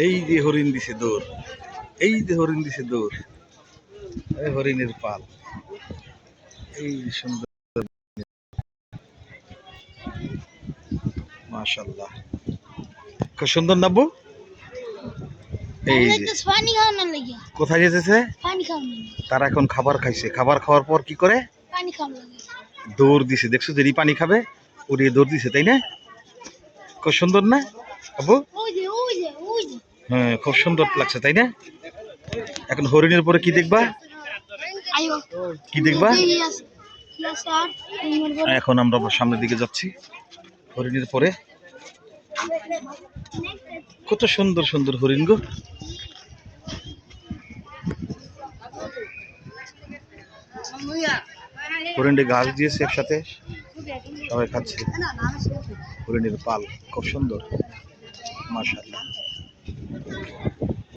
এই যে হরিণ দিছে দৌড়, এই যে হরিণ দিছে দৌড়, এই হরিণের পাল, এই সুন্দর, মাশাআল্লাহ, খুব সুন্দর নাব্বু। এই যে কোথায় যেতেছে, তারা এখন খাবার খাইছে, খাবার খাওয়ার পর কি করে দৌড় দিছে, দেখছো যেই পানি খাবে উড়িয়ে দৌড় দিছে, তাই না? খুব সুন্দর না আবু? হ্যাঁ, খুব সুন্দর লাগছে, তাই না? এখন হরিণের পরে কি দেখবা, কি দেখবা? এখন আমরা সামনের দিকে যাচ্ছি, হরিণের পরে কত সুন্দর সুন্দর হরিণ গো। হরিণে ঘাস দিয়েছে একসাথে, সবাই খাচ্ছে। হরিণের পাল খুব সুন্দর, মাশাআল্লাহ।